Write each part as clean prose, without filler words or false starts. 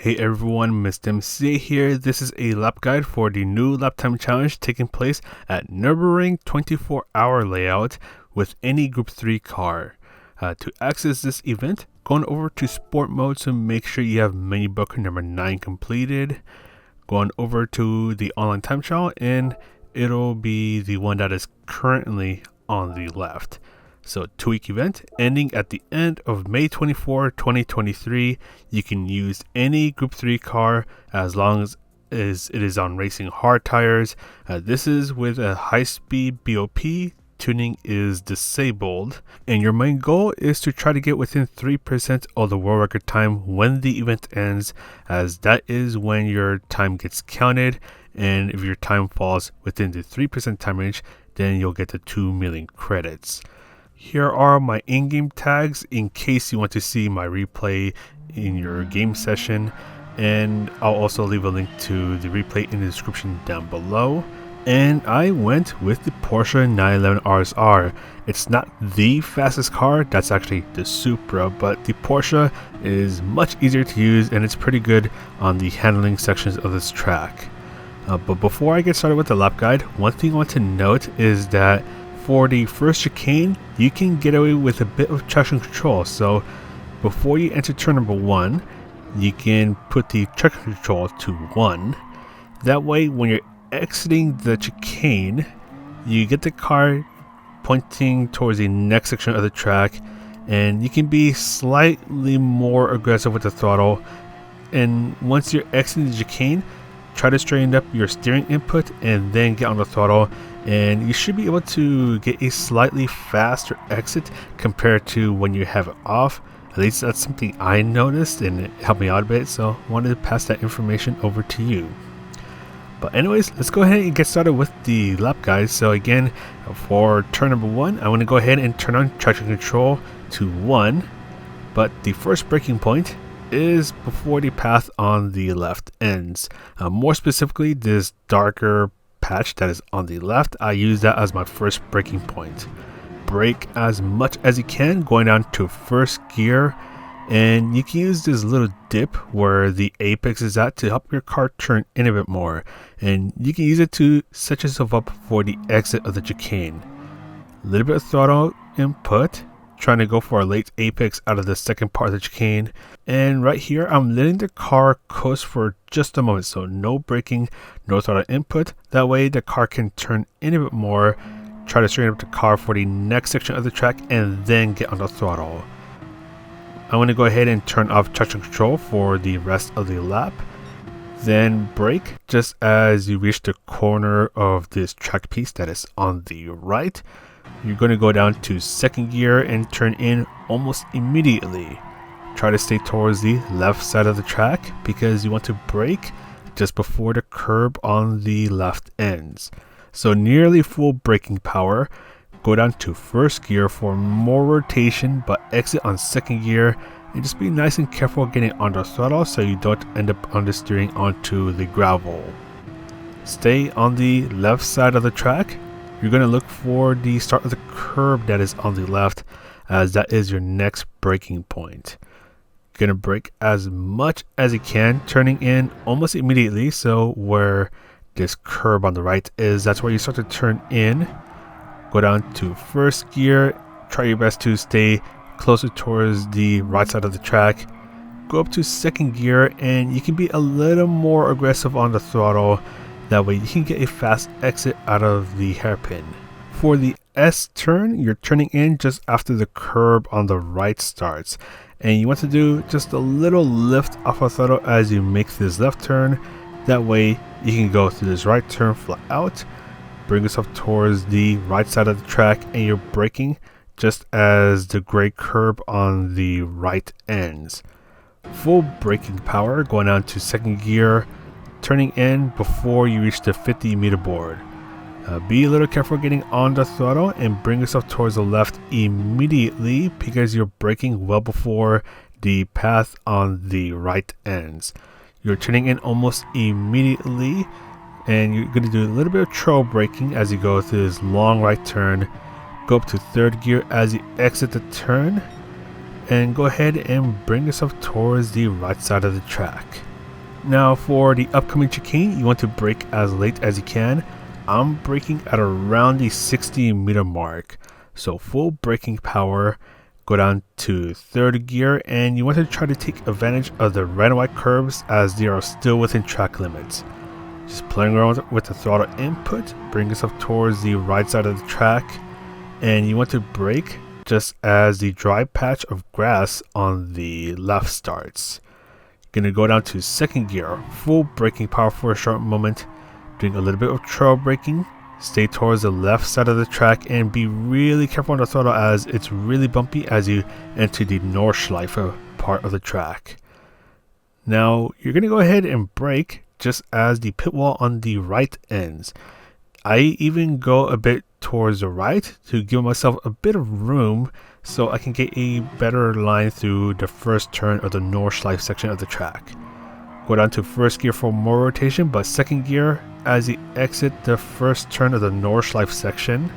Hey everyone, Mr. MC here. This is a lap guide for the new lap time challenge taking place at Nurburgring 24-hour layout with any Group 3 car. To access this event, go on over to sport mode to make sure you have menu book number 9 completed. Go on over to the online time trial and it'll be the one that is currently on the left. So 2-week event ending at the end of May 24, 2023. You can use any Group 3 car as long as it is on racing hard tires. This is with a high-speed BOP. Tuning is disabled. And your main goal is to try to get within 3% of the world record time when the event ends, as that is when your time gets counted. And if your time falls within the 3% time range, then you'll get the 2 million credits. Here are my in-game tags in case you want to see my replay in your game session, and I'll also leave a link to the replay in the description down below. And I went with the Porsche 911 RSR. It's not the fastest car, that's actually the Supra, but the Porsche is much easier to use and it's pretty good on the handling sections of this track. But before I get started with the lap guide, one thing I want to note is that for the first chicane, you can get away with a bit of traction control. So before you enter turn number 1, you can put the traction control to 1. That way, when you're exiting the chicane, you get the car pointing towards the next section of the track, and you can be slightly more aggressive with the throttle. And once you're exiting the chicane, try to straighten up your steering input and then get on the throttle, and you should be able to get a slightly faster exit compared to when you have it off. At least that's something I noticed and it helped me out a bit, so I wanted to pass that information over to you. But anyways, let's go ahead and get started with the lap guide. So again, for turn number 1, I want to go ahead and turn on traction control to 1, but the first braking point is before the path on the left ends. More specifically, this darker patch that is on the left, I use that as my first braking point. Brake as much as you can, going down to first gear, and you can use this little dip where the apex is at to help your car turn in a bit more, and you can use it to set yourself up for the exit of the chicane. A little bit of throttle input, trying to go for a late apex out of the second part of the chicane, and right here I'm letting the car coast for just a moment, so no braking, no throttle input. That way the car can turn in a bit more, try to straighten up the car for the next section of the track, and then get on the throttle. I'm going to go ahead and turn off traction control for the rest of the lap, then brake just as you reach the corner of this track piece that is on the right. You're going to go down to second gear and turn in almost immediately. Try to stay towards the left side of the track because you want to brake just before the curb on the left ends. So nearly full braking power. Go down to first gear for more rotation, but exit on second gear, and just be nice and careful getting on the throttle so you don't end up understeering onto the gravel. Stay on the left side of the track. You're going to look for the start of the curb that is on the left, as that is your next braking point. You're going to brake as much as you can, turning in almost immediately, so where this curb on the right is, that's where you start to turn in. Go down to first gear, try your best to stay closer towards the right side of the track. Go up to second gear and you can be a little more aggressive on the throttle. That way you can get a fast exit out of the hairpin. For the S turn, you're turning in just after the curb on the right starts. And you want to do just a little lift off of throttle as you make this left turn. That way you can go through this right turn flat out, bring yourself towards the right side of the track, and you're braking just as the gray curb on the right ends. Full braking power, going down to second gear, turning in before you reach the 50-meter board. Be a little careful getting on the throttle and bring yourself towards the left immediately because you're braking well before the path on the right ends. You're turning in almost immediately, and you're going to do a little bit of trail braking as you go through this long right turn. Go up to third gear as you exit the turn, and go ahead and bring yourself towards the right side of the track. Now for the upcoming chicane, you want to brake as late as you can. I'm braking at around the 60-meter mark. So full braking power, go down to third gear, and you want to try to take advantage of the red and white curbs as they are still within track limits. Just playing around with the throttle input, bring yourself towards the right side of the track, and you want to brake just as the dry patch of grass on the left starts. Gonna go down to second gear, full braking power for a short moment, doing a little bit of trail braking. Stay towards the left side of the track and be really careful on the throttle as it's really bumpy as you enter the Nordschleife part of the track. Now you're gonna go ahead and brake just as the pit wall on the right ends. I even go a bit towards the right to give myself a bit of room so I can get a better line through the first turn of the Nordschleife section of the track. Go down to first gear for more rotation, but second gear as you exit the first turn of the Nordschleife section.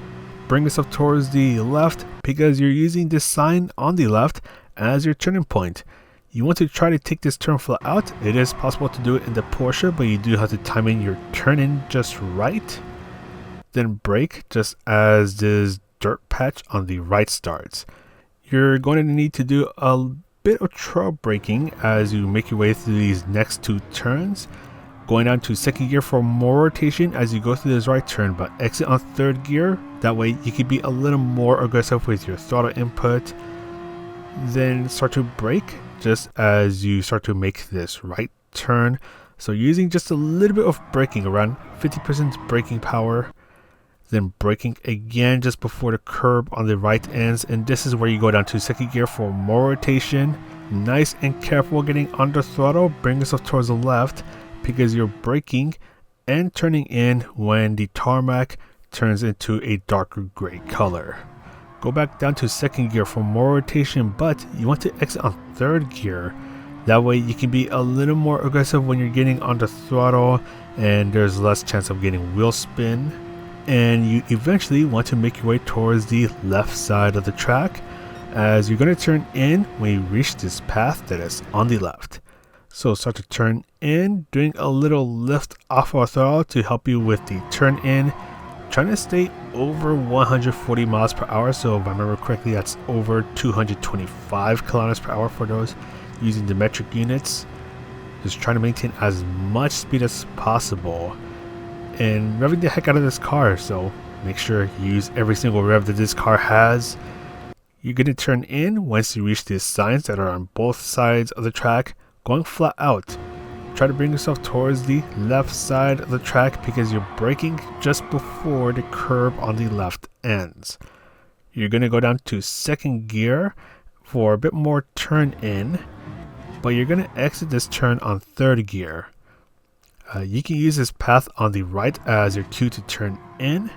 Bring yourself towards the left because you're using this sign on the left as your turning point. You want to try to take this turn flat out. It is possible to do it in the Porsche, but you do have to time in your turn in just right. Then brake just as this dirt patch on the right starts. You're going to need to do a bit of trail braking as you make your way through these next two turns. Going down to second gear for more rotation as you go through this right turn, but exit on third gear. That way you can be a little more aggressive with your throttle input. Then start to brake just as you start to make this right turn. So using just a little bit of braking, around 50% braking power. Then braking again just before the curb on the right ends, and this is where you go down to second gear for more rotation. Nice and careful getting under throttle, bring yourself towards the left because you're braking and turning in when the tarmac turns into a darker gray color. Go back down to second gear for more rotation, but you want to exit on third gear. That way you can be a little more aggressive when you're getting under throttle and there's less chance of getting wheel spin. And you eventually want to make your way towards the left side of the track as you're going to turn in when you reach this path that is on the left. So start to turn in, doing a little lift off our throttle to help you with the turn in, trying to stay over 140 miles per hour. So if I remember correctly, that's over 225 kilometers per hour for those using the metric units. Just trying to maintain as much speed as possible and revving the heck out of this car, so make sure you use every single rev that this car has. You're going to turn in once you reach these signs that are on both sides of the track, going flat out. Try to bring yourself towards the left side of the track because you're braking just before the curb on the left ends. You're going to go down to second gear for a bit more turn in, but you're going to exit this turn on third gear. You can use this path on the right as your cue to turn in.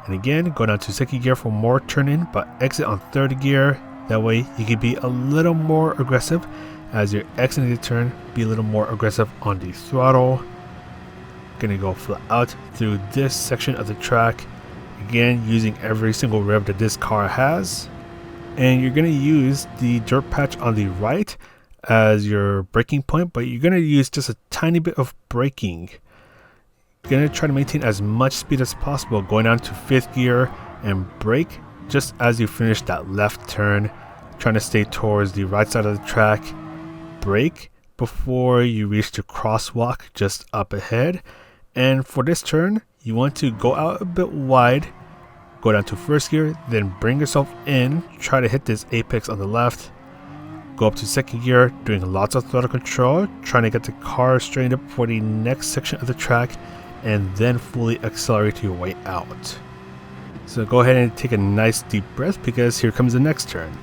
And again, go down to second gear for more turn in, but exit on third gear. That way you can be a little more aggressive as you're exiting the turn. Be a little more aggressive on the throttle. Gonna go flat out through this section of the track. Again, using every single rev that this car has. And you're gonna use the dirt patch on the right as your braking point, but you're going to use just a tiny bit of braking. You're going to try to maintain as much speed as possible, going down to fifth gear and brake just as you finish that left turn, trying to stay towards the right side of the track. Brake before you reach the crosswalk just up ahead, and for this turn you want to go out a bit wide, go down to first gear, then bring yourself in, try to hit this apex on the left. Go up to second gear, doing lots of throttle control, trying to get the car straightened up for the next section of the track, and then fully accelerate your way out. So go ahead and take a nice deep breath because here comes the next turn.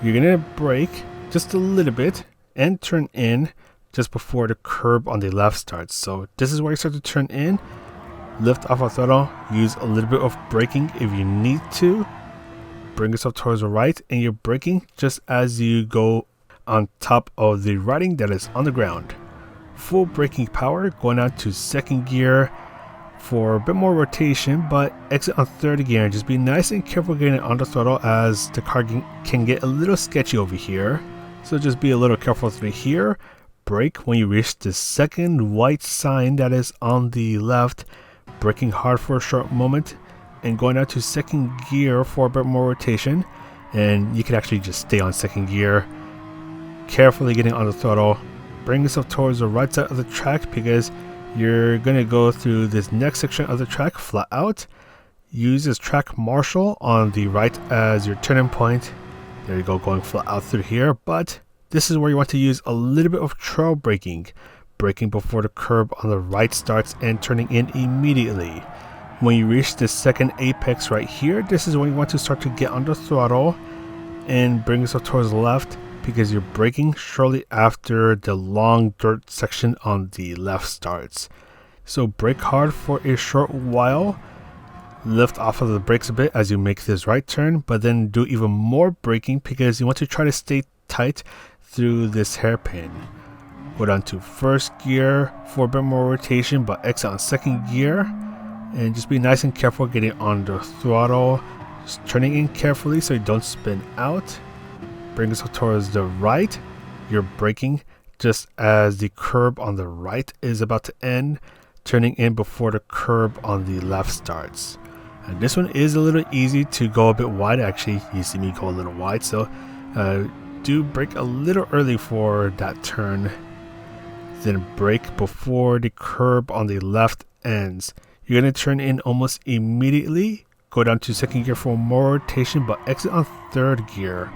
You're going to brake just a little bit and turn in just before the curb on the left starts. So this is where you start to turn in, lift off our throttle, use a little bit of braking if you need to. Bring yourself towards the right and you're braking just as you go on top of the riding that is on the ground. Full braking power, going out to second gear for a bit more rotation, but exit on third gear and just be nice and careful getting on the throttle as the car can get a little sketchy over here. So just be a little careful through here. brake when you reach the second white sign that is on the left, braking hard for a short moment, and going out to second gear for a bit more rotation. And you can actually just stay on second gear, carefully getting on the throttle, bring yourself towards the right side of the track because you're going to go through this next section of the track flat out. Use this track marshal on the right as your turning point. There you go, going flat out through here. But this is where you want to use a little bit of trail braking. Braking before the curb on the right starts and turning in immediately. When you reach the second apex right here, this is when you want to start to get on the throttle and bring yourself towards the left because you're braking shortly after the long dirt section on the left starts. So brake hard for a short while, lift off of the brakes a bit as you make this right turn, but then do even more braking because you want to try to stay tight through this hairpin. Go down to first gear for a bit more rotation, but exit on second gear. And just be nice and careful getting on the throttle, just turning in carefully so you don't spin out. Bring yourself towards the right. You're braking just as the curb on the right is about to end, turning in before the curb on the left starts. And this one is a little easy to go a bit wide. Actually, you see me go a little wide, so do brake a little early for that turn. Then brake before the curb on the left ends. You're going to turn in almost immediately, go down to second gear for more rotation, but exit on third gear.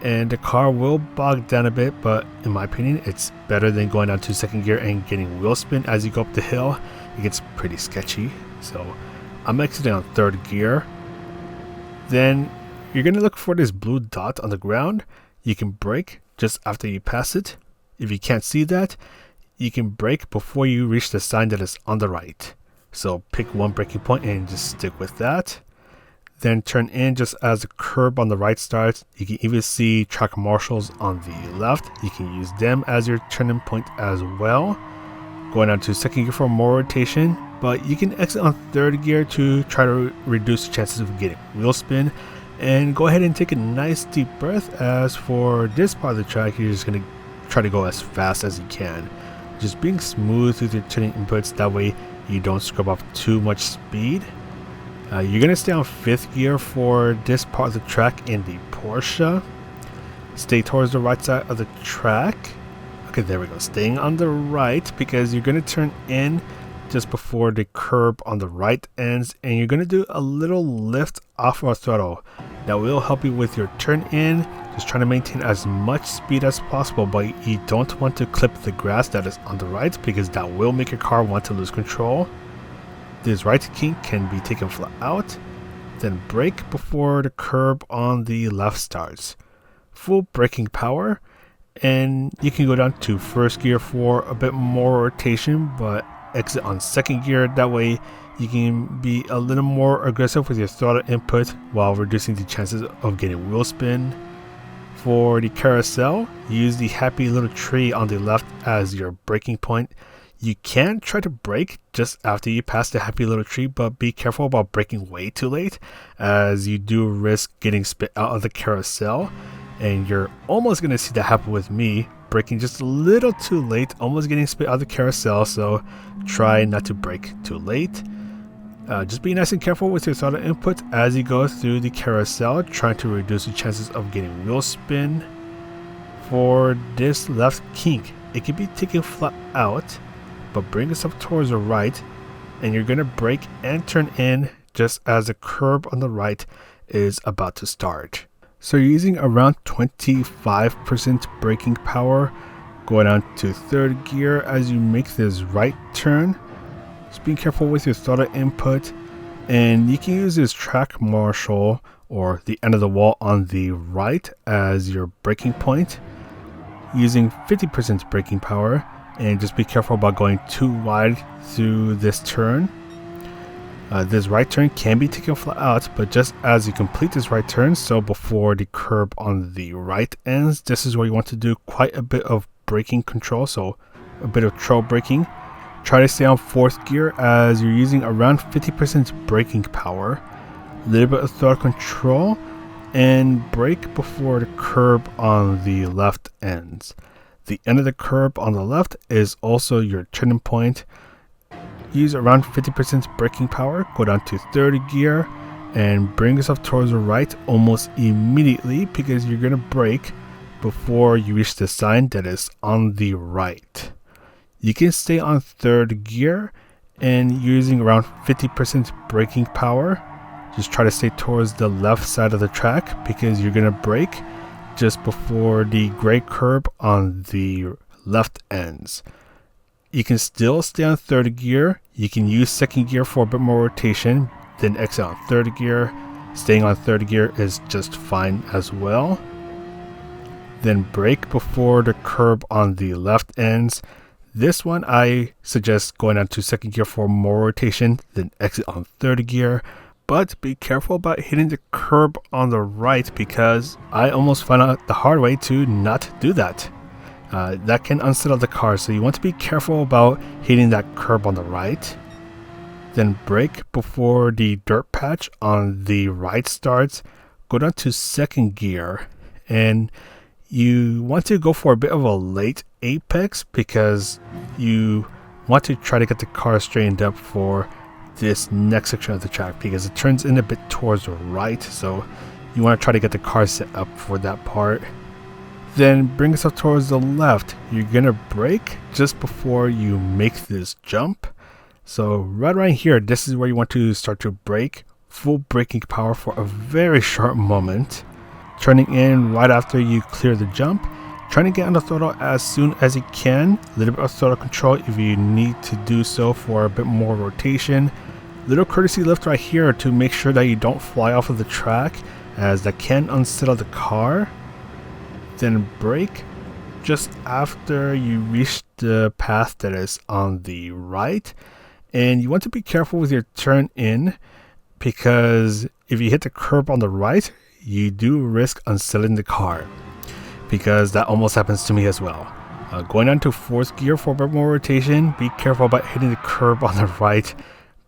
And the car will bog down a bit, but in my opinion, it's better than going down to second gear and getting wheel spin as you go up the hill. It gets pretty sketchy. So I'm exiting on third gear. Then you're going to look for this blue dot on the ground. You can brake just after you pass it. If you can't see that, you can brake before you reach the sign that is on the right. So pick one braking point and just stick with that. Then turn in just as the curb on the right starts. You can even see track marshals on the left. You can use them as your turning point as well. Going on to second gear for more rotation, but you can exit on third gear to try to reduce the chances of getting wheel spin. And go ahead and take a nice deep breath, as for this part of the track, you're just going to try to go as fast as you can. Just being smooth with your turning inputs, that way you don't scrub up too much speed. You're going to stay on fifth gear for this part of the track in the Porsche. Stay towards the right side of the track. Okay, there we go. Staying on the right because you're going to turn in just before the curb on the right ends, and you're going to do a little lift off our throttle. That will help you with your turn in. Just trying to maintain as much speed as possible, but you don't want to clip the grass that is on the right because that will make your car want to lose control. This right kink can be taken flat out. Then brake before the curb on the left starts. Full braking power, and you can go down to first gear for a bit more rotation, but exit on second gear. That way you can be a little more aggressive with your throttle input while reducing the chances of getting wheel spin. For the carousel, use the happy little tree on the left as your braking point. You can try to brake just after you pass the happy little tree, but be careful about braking way too late, as you do risk getting spit out of the carousel. And you're almost going to see that happen with me, braking just a little too late, almost getting spit out of the carousel, so try not to brake too late. Just be nice and careful with your throttle input as you go through the carousel, trying to reduce the chances of getting wheel spin. For this left kink, it can be taken flat out, but bring yourself towards the right, and you're going to brake and turn in just as the curb on the right is about to start. So you're using around 25% braking power, going on to third gear as you make this right turn. Just be careful with your throttle input, and you can use this track marshal or the end of the wall on the right as your braking point, using 50% braking power, and just be careful about going too wide through this turn. This right turn can be taken flat out, but just as you complete this right turn, so before the curb on the right ends, this is where you want to do quite a bit of braking control, so a bit of trail braking. Try to stay on fourth gear as you're using around 50% braking power, a little bit of throttle control, and brake before the curb on the left ends. The end of the curb on the left is also your turning point. Use around 50% braking power, go down to third gear and bring yourself towards the right almost immediately because you're going to brake before you reach the sign that is on the right. You can stay on third gear and using around 50% braking power. Just try to stay towards the left side of the track because you're going to brake just before the gray curb on the left ends. You can still stay on third gear. You can use second gear for a bit more rotation, then exit on third gear. Staying on third gear is just fine as well. Then brake before the curb on the left ends. This one I suggest going on to second gear for more rotation, then exit on third gear. But be careful about hitting the curb on the right because I almost found out the hard way to not do that. That can unsettle the car, so you want to be careful about hitting that curb on the right. Then brake before the dirt patch on the right starts. Go down to second gear and you want to go for a bit of a late apex because you want to try to get the car straightened up for this next section of the track because it turns in a bit towards the right, so you want to try to get the car set up for that part. Then bring yourself towards the left. You're gonna brake just before you make this jump. So right here, this is where you want to start to brake. Full braking power for a very short moment. Turning in right after you clear the jump. Trying to get on the throttle as soon as you can. A little bit of throttle control if you need to do so for a bit more rotation. Little courtesy lift right here to make sure that you don't fly off of the track, as that can unsettle the car. Then brake just after you reach the path that is on the right. And you want to be careful with your turn in because if you hit the curb on the right, you do risk unsettling the car, because that almost happens to me as well. Going on to fourth gear for a bit more rotation. Be careful about hitting the curb on the right.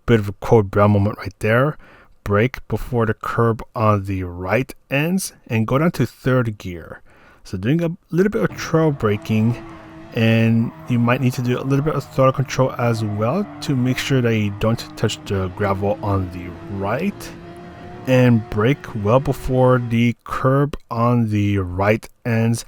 Bit of a code brown moment right there. Brake before the curb on the right ends and go down to third gear. So doing a little bit of trail braking, and you might need to do a little bit of throttle control as well to make sure that you don't touch the gravel on the right. And brake well before the curb on the right ends.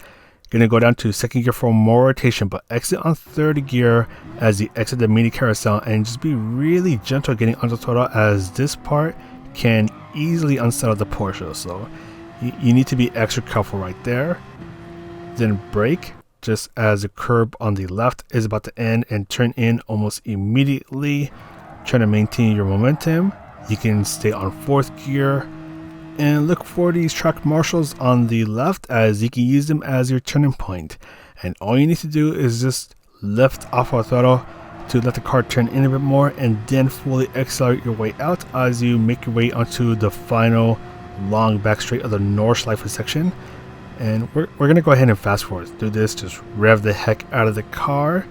Gonna go down to second gear for more rotation, but exit on third gear as you exit the mini carousel and just be really gentle getting on the throttle, as this part can easily unsettle the Porsche. So you need to be extra careful right there. Then brake just as the curb on the left is about to end and turn in almost immediately. Trying to maintain your momentum. You can stay on fourth gear and look for these track marshals on the left, as you can use them as your turning point. And all you need to do is just lift off our throttle to let the car turn in a bit more, and then fully accelerate your way out as you make your way onto the final long back straight of the Nordschleife section. And we're going to go ahead and fast forward through this. Just rev the heck out of the car.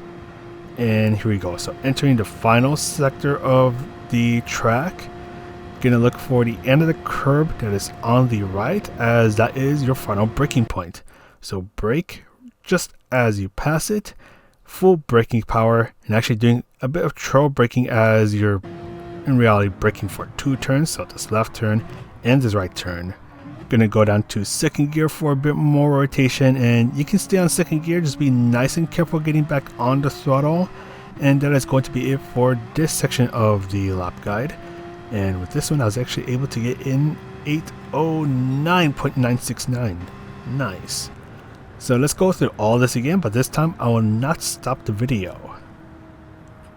And here we go. So entering the final sector of the track. Gonna look for the end of the curb that is on the right, as that is your final braking point. So brake just as you pass it. Full braking power, and actually doing a bit of trail braking as you're in reality braking for two turns. So this left turn and this right turn. Gonna go down to second gear for a bit more rotation, and you can stay on second gear. Just be nice and careful getting back on the throttle. And that is going to be it for this section of the lap guide. And with this one, I was actually able to get in 809.969. Nice. So let's go through all this again, but this time I will not stop the video.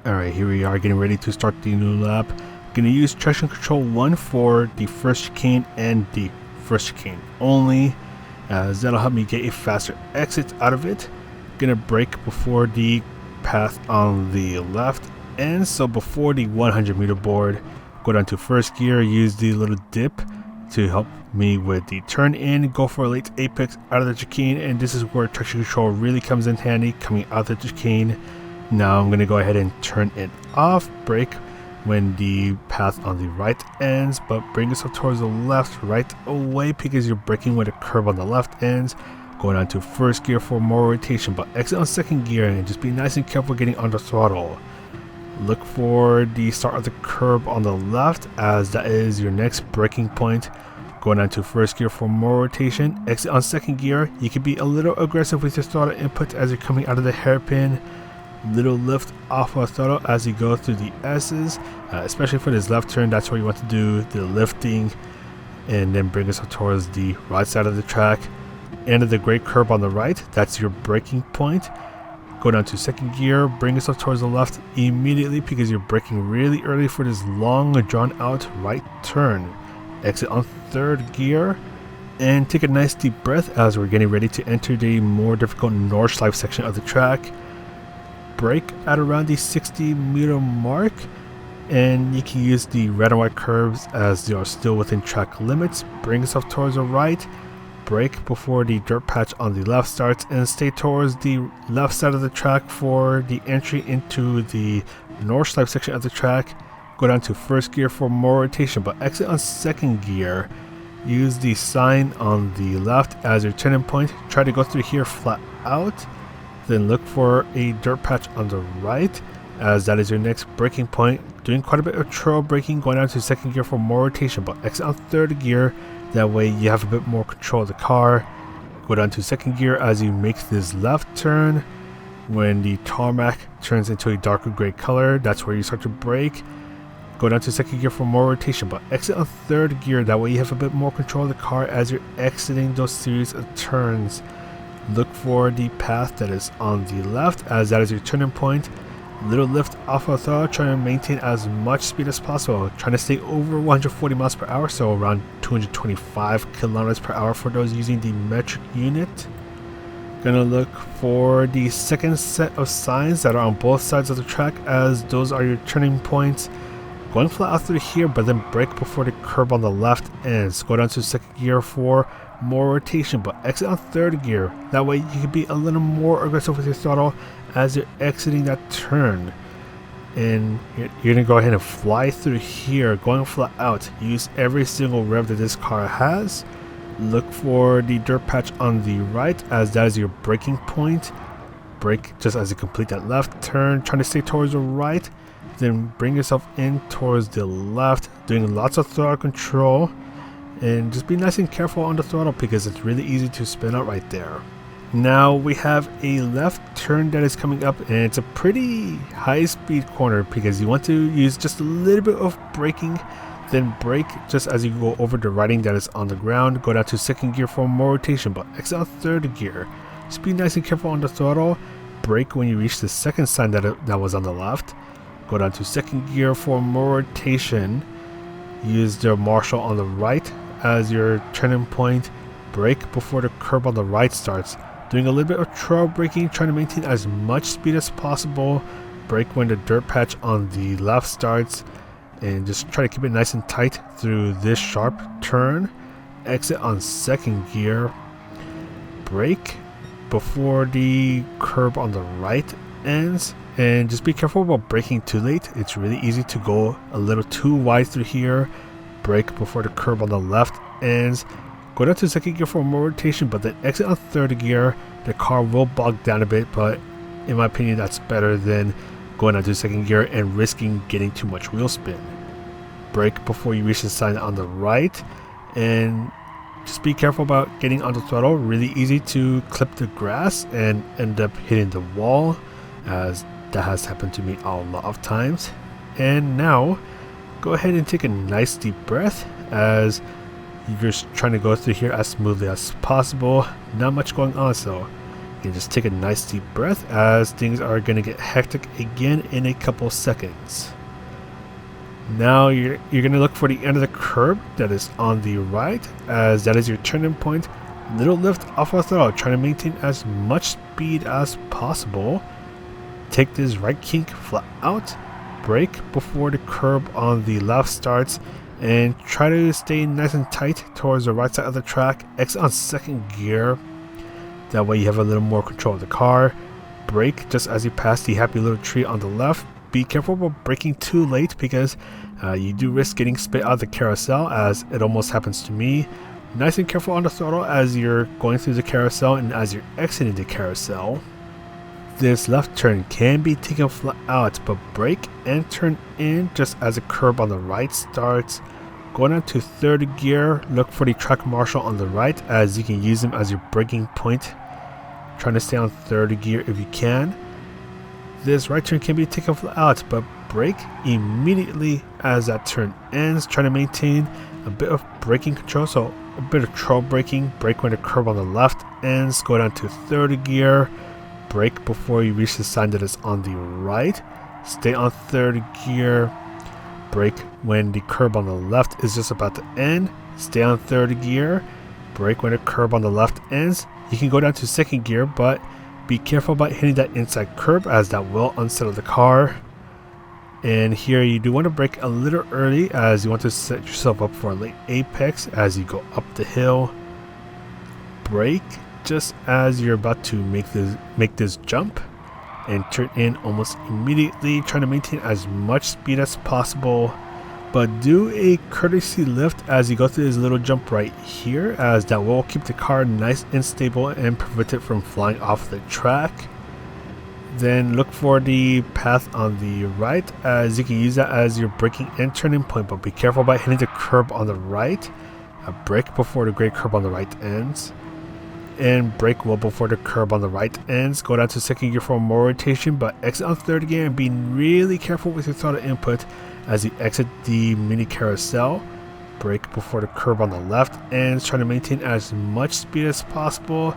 Alright, here we are getting ready to start the new lap. Gonna use traction control 1 for the first chicane and the first chicane only, as that'll help me get a faster exit out of it. Gonna brake before the path on the left, and so before the 100-meter board. Go down to first gear, use the little dip to help me with the turn in, go for a late apex out of the chicane, and this is where traction control really comes in handy, coming out of the chicane. Now I'm going to go ahead and turn it off, brake when the path on the right ends, but bring yourself towards the left right away because you're braking when the curb on the left ends. Going on to first gear for more rotation, but exit on second gear and just be nice and careful getting under throttle. Look for the start of the curb on the left, as that is your next braking point. Going on to first gear for more rotation, exit on second gear. You can be a little aggressive with your throttle input as you're coming out of the hairpin. Little lift off of throttle as you go through the S's, especially for this left turn. That's where you want to do the lifting, and then bring yourself towards the right side of the track. End of the great curb on the right, that's your braking point. Go down to second gear, bring yourself towards the left immediately because you're braking really early for this long drawn out right turn. Exit on third gear and take a nice deep breath as we're getting ready to enter the more difficult Nordschleife section of the track. Brake at around the 60-meter mark, and you can use the red and white curves as they are still within track limits. Bring yourself towards the right, brake before the dirt patch on the left starts, and stay towards the left side of the track for the entry into the Nordschleife section of the track. Go down to first gear for more rotation, but exit on second gear. Use the sign on the left as your turning point. Try to go through here flat out, then look for a dirt patch on the right, as that is your next braking point. Doing quite a bit of trail braking, going down to second gear for more rotation, but exit on third gear. That way you have a bit more control of the car. Go down to second gear as you make this left turn. When the tarmac turns into a darker gray color, that's where you start to brake. Go down to second gear for more rotation, but exit on third gear. That way you have a bit more control of the car as you're exiting those series of turns. Look for the path that is on the left, as that is your turning point. Little lift off of throttle, trying to maintain as much speed as possible, trying to stay over 140 miles per hour, so around 225 kilometers per hour for those using the metric unit. Gonna look for the second set of signs that are on both sides of the track, as those are your turning points. Going flat out through here, but then brake before the curb on the left ends. Go down to second gear for more rotation, but exit on third gear. That way you can be a little more aggressive with your throttle as you're exiting that turn. And you're gonna go ahead and fly through here, going flat out. Use every single rev that this car has. Look for the dirt patch on the right, as that is your braking point. Brake just as you complete that left turn, trying to stay towards the right. Then bring yourself in towards the left, doing lots of throttle control, and just be nice and careful on the throttle because it's really easy to spin out right there. Now we have a left turn that is coming up, and it's a pretty high speed corner because you want to use just a little bit of braking, then brake just as you go over the writing that is on the ground. Go down to second gear for more rotation, but exit on third gear. Just be nice and careful on the throttle. Brake when you reach the second sign that was on the left. Go down to second gear for more rotation. Use the marshal on the right as your turning point. Brake before the curb on the right starts. Doing a little bit of trail braking, trying to maintain as much speed as possible. Brake when the dirt patch on the left starts, and just try to keep it nice and tight through this sharp turn. Exit on second gear. Brake before the curb on the right ends, and just be careful about braking too late. It's really easy to go a little too wide through here. Brake before the curb on the left ends. Go down to second gear for more rotation, but then exit on third gear. The car will bog down a bit, but in my opinion that's better than going down to second gear and risking getting too much wheel spin. Brake before you reach the sign on the right, and just be careful about getting on the throttle. Really easy to clip the grass and end up hitting the wall, as that has happened to me a lot of times. And now go ahead and take a nice deep breath as you're just trying to go through here as smoothly as possible. Not much going on, so you can just take a nice deep breath as things are going to get hectic again in a couple seconds. Now you're going to look for the end of the curb that is on the right, as that is your turning point. Little lift off of throttle, trying to maintain as much speed as possible. Take this right kink flat out. Brake before the curb on the left starts, and try to stay nice and tight towards the right side of the track. Exit on second gear. That way you have a little more control of the car. Brake just as you pass the happy little tree on the left. Be careful about braking too late because you do risk getting spit out of the carousel, as it almost happens to me. nice and careful on the throttle as you're going through the carousel and as you're exiting the carousel. This left turn can be taken flat out, but brake and turn in just as the curb on the right starts. Going on to third gear, look for the track marshal on the right as you can use him as your braking point. Trying to stay on third gear if you can. This right turn can be taken flat out, but brake immediately as that turn ends. Trying to maintain a bit of braking control, so a bit of trail braking. Brake when the curb on the left ends. Go down to third gear. Brake before you reach the sign that is on the right. Stay on third gear. Brake when the curb on the left is just about to end. Stay on third gear. Brake when the curb on the left ends. You can go down to second gear, but be careful about hitting that inside curb as that will unsettle the car. And here you do want to brake a little early as you want to set yourself up for a late apex as you go up the hill. Brake just as you're about to make this jump and turn in almost immediately, trying to maintain as much speed as possible, but do a courtesy lift as you go through this little jump right here as that will keep the car nice and stable and prevent it from flying off the track. Then look for the path on the right as you can use that as your braking and turning point, but be careful about hitting the curb on the right. Brake before the gray curb on the right ends. And brake well before the curb on the right ends. Go down to second gear for more rotation, but exit on third gear and be really careful with your throttle input as you exit the mini carousel. Brake before the curb on the left ends, trying to maintain as much speed as possible.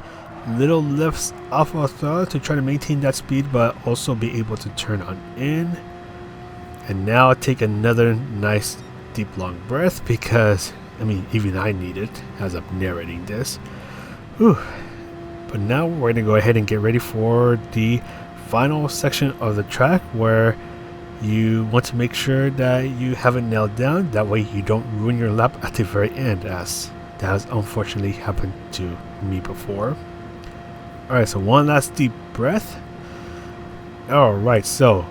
Little lifts off of throttle to try to maintain that speed, but also be able to turn on in. And now take another nice deep long breath because, I mean, even I need it as I'm narrating this. Whew. But now we're going to go ahead and get ready for the final section of the track where you want to make sure that you have it nailed down. That way you don't ruin your lap at the very end, as that has unfortunately happened to me before. Alright, so one last deep breath. Alright, so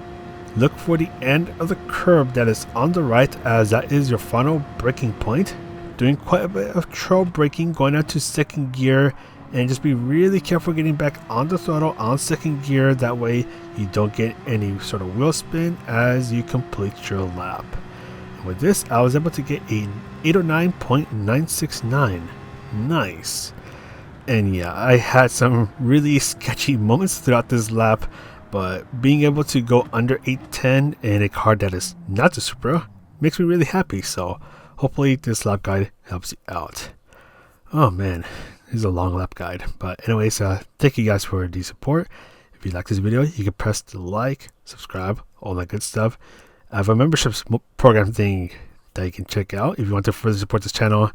look for the end of the curb that is on the right as that is your final braking point. Doing quite a bit of trail braking, going out to second gear, and just be really careful getting back on the throttle on second gear. That way you don't get any sort of wheel spin as you complete your lap. And with this, I was able to get a 809.969. Nice. And yeah, I had some really sketchy moments throughout this lap, but being able to go under 810 in a car that is not the Supra makes me really happy. So hopefully this lap guide helps you out. Oh man, this is a long lap guide. But anyways, thank you guys for the support. If you like this video, you can press the like, subscribe, all that good stuff. I have a membership program thing that you can check out if you want to further support this channel.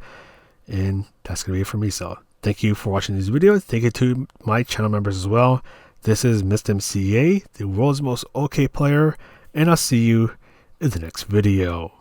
And that's going to be it for me. So thank you for watching this video. Thank you to my channel members as well. This is Mr. MCA, the world's most okay player. And I'll see you in the next video.